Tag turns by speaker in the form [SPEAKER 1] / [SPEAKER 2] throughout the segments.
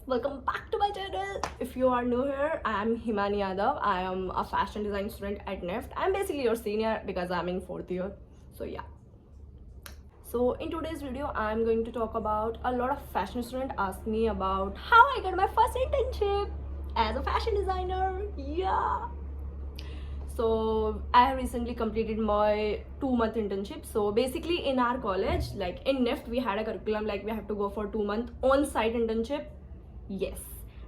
[SPEAKER 1] welcome back to my channel. If you are new here, I am Himani Yadav. I am a fashion design student at NIFT. I'm basically your senior because I'm in 4th year. So yeah. So in today's video, I'm going to talk about a lot of fashion students ask me about how I got my first internship as a fashion designer. Yeah. So I have recently completed my 2-month internship. So basically in our college, like in NIFT, we had a curriculum like we have to go for 2-month on-site internship. Yes,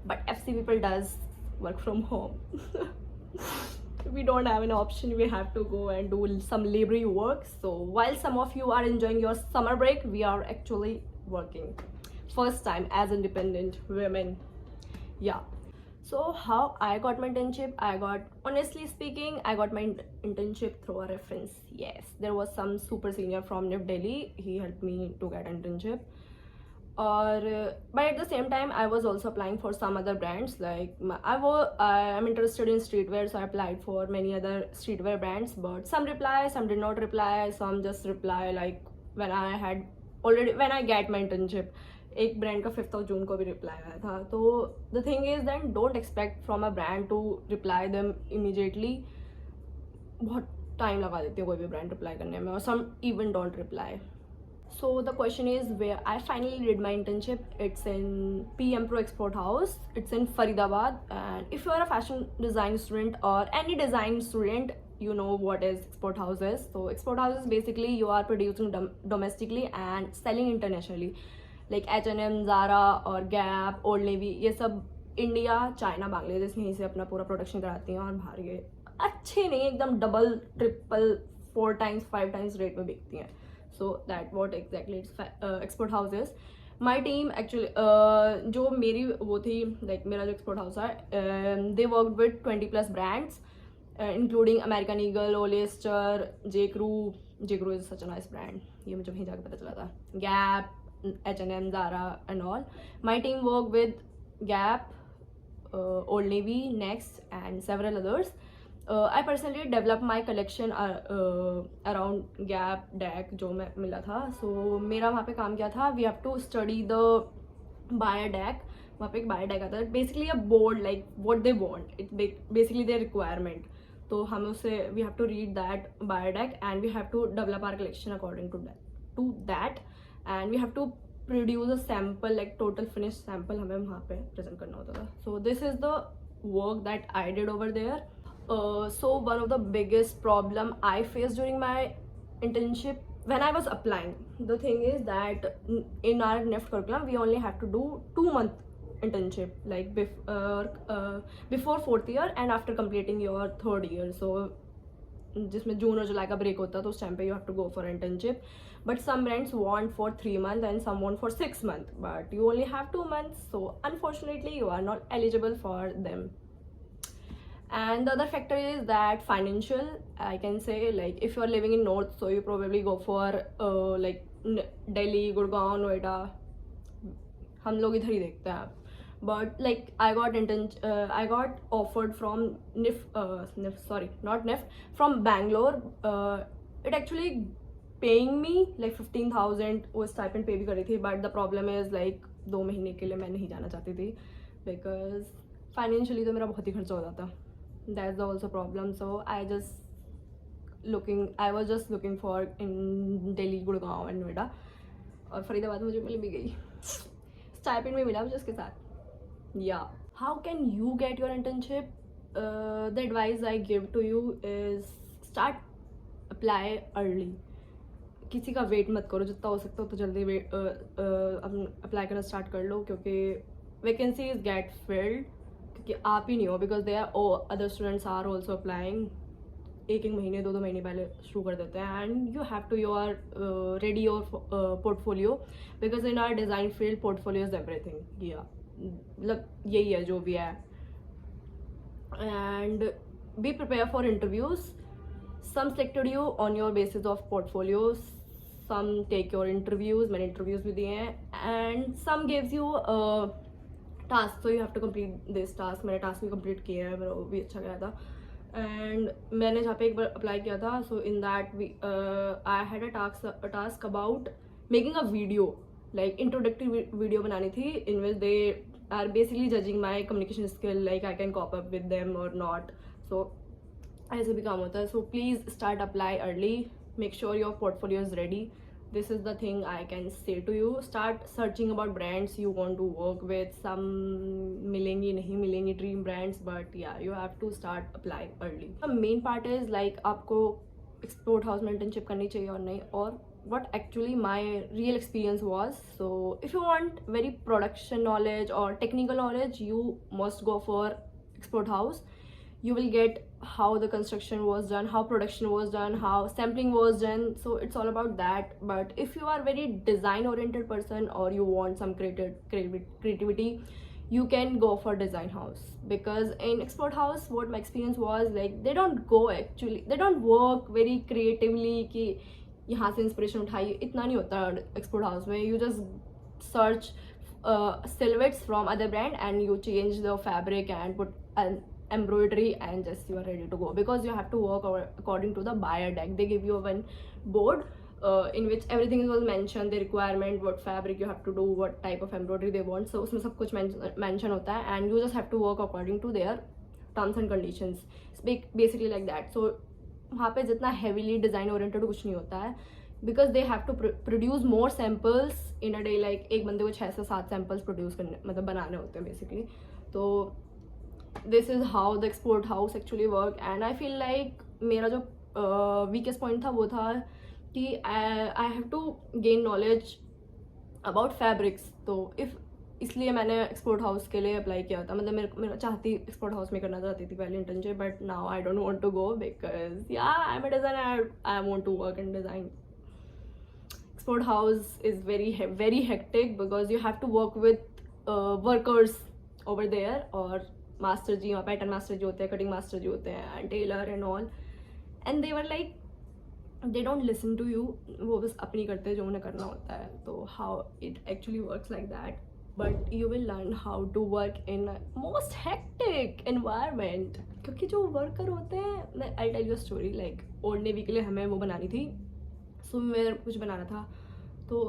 [SPEAKER 1] but FC people does work from home. We don't have an option. We have to go and do some labory work. So while some of you are enjoying your summer break, we are actually working first time as independent women. Yeah. So how I got my internship, honestly speaking, I got my internship through a reference. Yes, there was some super senior from NIFT Delhi. He helped me to get internship. But at the same time, I was also applying for some other brands. Like I'm interested in streetwear, so I applied for many other streetwear brands. But some reply, some did not reply, some just reply like when I get my internship. एक brand का 5th June को भी reply आया था. तो the thing is then don't expect from a brand to reply them immediately. बहुत time लगा देती है कोई भी ब्रांड रिप्लाई करने में, और some even don't reply. So the question is where I finally did my internship. It's in PM Pro Export House. It's in Faridabad. And if you are a fashion design student or any design student, you know what is export houses. So export houses basically you are producing domestically and selling internationally. Like H&M, Zara और Gap, Old Navy, ये सब India, China, Bangladesh यहीं से अपना पूरा production कराती हैं और बाहर ये अच्छे नहीं, एकदम double, triple, 4 times 5 times rate में बिकती हैं. So that what exactly it's export houses. My team actually जो मेरी वो थी, like मेरा जो export house है, they worked with 20+ brands including American Eagle, Hollister, J. Crew. J. Crew is such a nice brand. ये मुझे वहीं जाके पता चला था. Gap, H&M, Zara and all. My team worked with Gap, Old Navy, Next and several others. I personally developed my collection around Gap deck जो मैं मिला था. So मेरा वहाँ पे काम क्या था, we have to study the buyer deck. वहाँ पे एक buyer deck आता है, basically a board like what they want. It's basically their requirement. तो हम उसे we have to read that buyer deck and we have to develop our collection according to that and we have to produce a sample, like total finished sample हमें वहाँ पे present करना होता था. So this is the work that I did over there. So one of the biggest problem I faced during my internship when I was applying, the thing is that in our NIFT curriculum we only have to do 2-month internship, like before 4th year and after completing your 3rd year. So जिसमें जून और जुलाई का break होता है तो उस time पे you have to go for internship. But some brands want for 3 months and some want for 6 months, but you only have 2 months, so unfortunately you are not eligible for them. And the other factor is that financial, I can say, like if you are living in north, so you probably go for like Delhi, Gurgaon, Noida. हम लोग इधर ही देखते हैं. But like I got offered from from Bangalore. It actually paying me like 15,000. वो stipend pay भी कर रही थी, but the problem is like 2 महीने के लिए मैं नहीं जाना चाहती थी because financially तो मेरा बहुत ही खर्चा हो जाता. That's the also problem. So I was just looking for in Delhi, Gurgaon and Noida. और फरीदाबाद मुझे मिल भी गई, स्टाइपेंड भी मिला मुझे उसके साथ. Yeah. How can you get your internship? The advice I give to you is start apply early. किसी का वेट मत करो, जितना हो सकता हो तो जल्दी अप्लाई करना स्टार्ट कर लो, क्योंकि वैकेंसीज गेट फिल्ड क्योंकि आप ही नहीं हो, because they are other students are also applying. एक महीने 2 महीने पहले शुरू कर देते हैं. And you have to your ready your portfolio, because in our design field portfolio is everything. या मतलब यही है जो भी है. And be prepare for interviews. Some selected you on your basis of portfolios, some take your interviews. मैंने interviews भी दिए हैं. And some gives you task, so you have to complete this task. मैंने टास्क भी complete किया है, मेरा वो भी अच्छा गया था. एंड मैंने जहाँ पे एक बार अप्लाई किया था, so in that I had a task about making a video, like introductory video बनानी थी इन विच दे are basically judging my communication skill, like I can cope up with them or not. So ऐसे भी काम होता है. So please start apply early. Make sure your portfolio is ready. This is the thing I can say to you. Start searching about brands you want to work with. Some मिलेंगी नहीं मिलेंगी dream brands, but yeah, you have to start apply early. The main part is like आपको export house में internship करनी चाहिए और नहीं, और what actually my real experience was. So if you want very production knowledge or technical knowledge, you must go for export house. You will get how the construction was done, how production was done, how sampling was done. So it's all about that. But if you are very design oriented person or you want some creativity, you can go for design house. Because in export house, what my experience was, like they don't work very creatively कि यहाँ से inspiration उठाइए, इतना नहीं होता export house में. You just search silhouettes from other brand and you change the fabric and put an embroidery and just you are ready to go. Because you have to work according to the buyer deck. They give you one board in which everything was mentioned, the requirement, what fabric you have to do, what type of embroidery they want. So उसमें सब कुछ mention होता है and you just have to work according to their terms and conditions. It's basically like that. So वहाँ पे जितना heavily design oriented कुछ नहीं होता है, because they have to produce more samples in a day. Like एक बंदे को 6 से 7 samples produce करने मतलब बनाने होते हैं basically. तो this is how the export house actually work. And I feel like मेरा जो weakest point था वो था कि I have to gain knowledge about fabrics. तो इसलिए मैंने एक्सपोर्ट हाउस के लिए अप्लाई किया था. मतलब मेरा चाहती एक्सपोर्ट हाउस में करना चाहती थी पहले internship, but now I don't want to go because yeah I am a designer, I want to work in design. Export house is very hectic because you have to work with workers over there, और master जी, pattern master जी होते हैं, cutting master जी होते हैं, and tailor and all. And they were like they don't listen to you. वो बस अपनी करते हैं जो उन्हें करना होता है. तो how it actually works like that. But you will learn how to work in a most hectic environment. क्योंकि जो वर्कर होते हैं, I'll tell you a story. Like old navy के लिए हमें वो बनानी थी, स्विमवेयर कुछ बनाना था. तो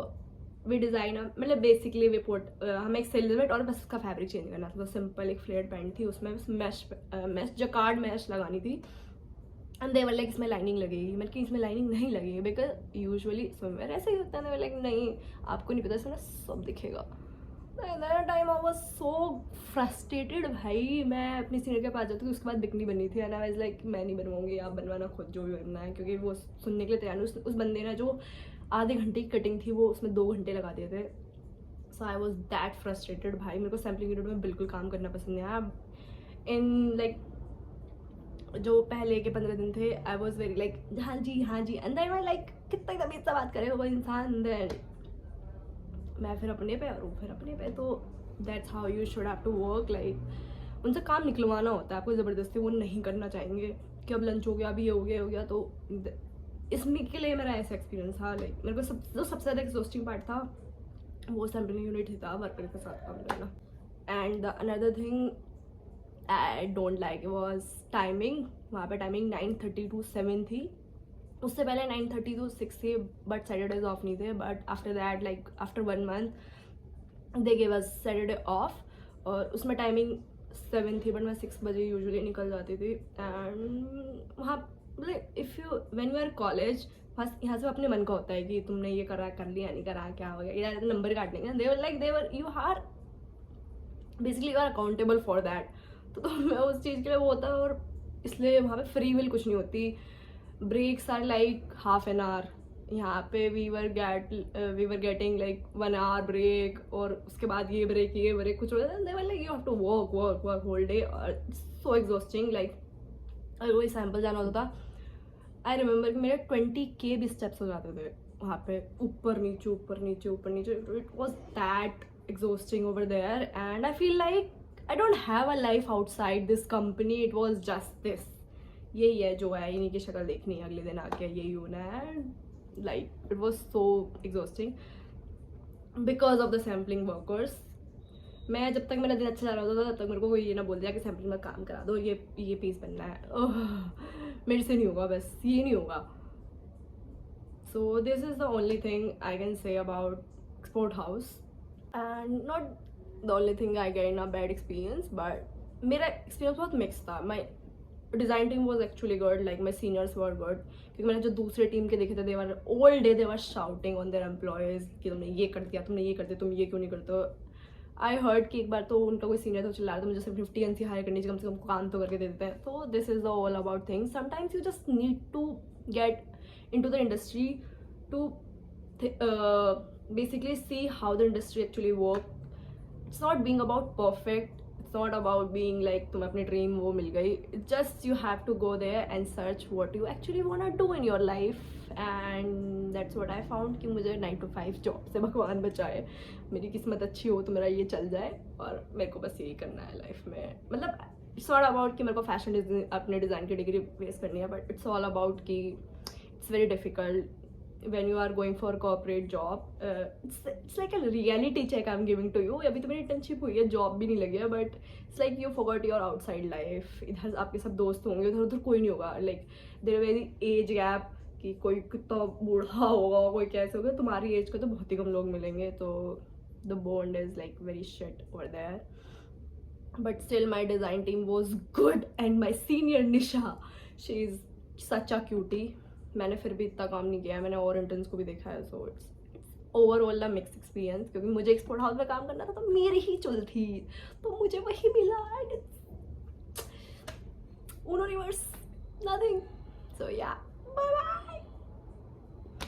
[SPEAKER 1] वे डिज़ाइनर मतलब बेसिकली वे हमें एक सिलवेट और बस उसका फैब्रिक चेंज करना था. तो सिंपल एक फ्लेयर पैंट थी, उसमें बस मैश जकार्ड मैश लगानी थी. एंड दे वर लाइक इसमें लाइनिंग लगेगी. मतलब कि इसमें लाइनिंग नहीं लगेगी बिकॉज यूजुअली स्विमवेयर ऐसे ही होता है. लाइक नहीं, आपको नहीं पता, इसमें सब दिखेगा. Time I was so frustrated. भाई मैं अपनी सीनियर के पास जाती थी, उसके बाद बिकनी बननी थी. एंड आई वाज लाइक मैं नहीं बनवाऊंगी, आप बनवाना खुद जो भी बनना है. क्योंकि वो सुनने के लिए तैयार नहीं. उस बंदे ने जो आधे घंटे की कटिंग थी वो उसमें 2 घंटे लगा दिए थे. सो आई वॉज दैट फ्रस्ट्रेटेड. भाई मेरे को सैम्पलिंग पीरियड में बिल्कुल काम करना पसंद नहीं आया. इन लाइक जो पहले के 15 दिन थे, आई वॉज वेरी लाइक हाँ जी हाँ जी. एंड देन लाइक कितना तमीज़ से बात करे वो इंसान. देन मैं फिर अपने पे और वो फिर अपने पे. तो that's how you should have to work. Like उनसे काम निकलवाना होता है आपको ज़बरदस्ती. वो नहीं करना चाहेंगे कि अब लंच हो गया, अभी ये हो गया. तो इसमें के लिए मेरा ऐसा एक्सपीरियंस था. लाइक मेरे को सबसे ज़्यादा एक्सॉस्टिंग पार्ट था वो सैम्पलिंग यूनिट ही था, वर्कर के साथ काम करना. And the another thing I don't like was timing. वहाँ पे टाइमिंग 9:30 to 7 थी. उससे पहले 9:30 to 6 थे, बट सैटरडेज ऑफ नहीं थे. But after that like after 1 month they give us Saturday of. और उसमें टाइमिंग 7 थी, बट मैं 6 बजे यूजुअली निकल जाती थी. एंड वहाँ मतलब if you when you are college, बस यहाँ से अपने मन का होता है कि तुमने ये करा, कर लिया, नहीं करा, क्या हो गया, या नंबर काट लेंगे. There you are basically you are accountable for that. तो मैं उस चीज़ के लिए वो होता है. और इसलिए वहाँ पे फ्री विल कुछ नहीं होती. Breaks are like half an hour. यहाँ पे we were getting like 1 hour break, और उसके बाद ये ब्रेक कुछ हो जाता है. Like you have to work whole day. और सो एग्जॉस्टिंग. लाइक अगर कोई सैम्पल जाना होता था, आई रिमेंबर कि मेरे 20K भी स्टेप्स हो जाते थे वहाँ पे, ऊपर नीचे ऊपर नीचे ऊपर नीचे. It was that exhausting over there. And I feel like I don't have a life outside this company. It was just this. यही है जो है, इन्हीं की शक्ल देखनी है, अगले दिन आके यही होना है. Like it was so exhausting because of the sampling workers. मैं जब तक मेरा दिन अच्छा जा रहा होता था तब तक मेरे को कोई ये ना बोल दिया कि सैम्पलिंग में काम करा दो, ये पीस बनना है. मेरे से नहीं होगा, बस ये नहीं होगा. So this is the only thing I can say about export house. And not the only thing I get in a bad experience, but मेरा एक्सपीरियंस बहुत मिक्स था. My design team was actually good, like my seniors were good, क्योंकि मैंने जो दूसरे team के देखे थे, they were all day they were shouting on their employees कि तुमने ये कर दिया, तुमने ये कर दिया, तुम ये क्यों नहीं करते. आई हर्ड कि एक बार तो उनका कोई सीनियर तो चिल्ला रहा था मुझे सिर्फ 50 NC हायर करनी चाहिए, कम से कम काम तो करके दे देते हैं. तो this is the all about things. Sometimes you just need to get into the industry to basically see how the industry actually work. It's not being about perfect, it's not about being like तुम्हें अपनी dream वो मिल गई. It's just you have to go there and search what you actually wanna do in your life, and that's what I found कि मुझे 9 to 5 job से भगवान बचाए. मेरी किस्मत अच्छी हो तो मेरा ये चल जाए, और मेरे को बस यही करना है लाइफ में. मतलब इट्स नॉट अबाउट कि मेरे को फैशन अपने डिज़ाइन की डिग्री वेस्ट करनी है, बट इट्स ऑल अबाउट कि it's very difficult when you are going for corporate job. It's like a reality check I'm giving to you. अभी तो मेरी इंटर्नशिप हुई है, जॉब भी नहीं लगी है, but it's like you forgot your outside life. इधर आपके सब दोस्त होंगे, उधर उधर कोई नहीं होगा. Like there very age gap कि कोई कितना बूढ़ा होगा, कोई कैसे होगा. तुम्हारी एज के तो बहुत ही कम लोग मिलेंगे, तो the bond is like very shit over there. But still my design team was good, and my senior Nisha, she is such a cutie. मैंने फिर भी इतना काम नहीं किया है, मैंने और इंटर्न्स को भी देखा है. So it's overall the mix experience, क्योंकि मुझे एक्सपोर्ट हाउस में काम करना था, तो मेरी ही चुल थी, तो मुझे वही मिला. And universe nothing. सो या, बाय बाय.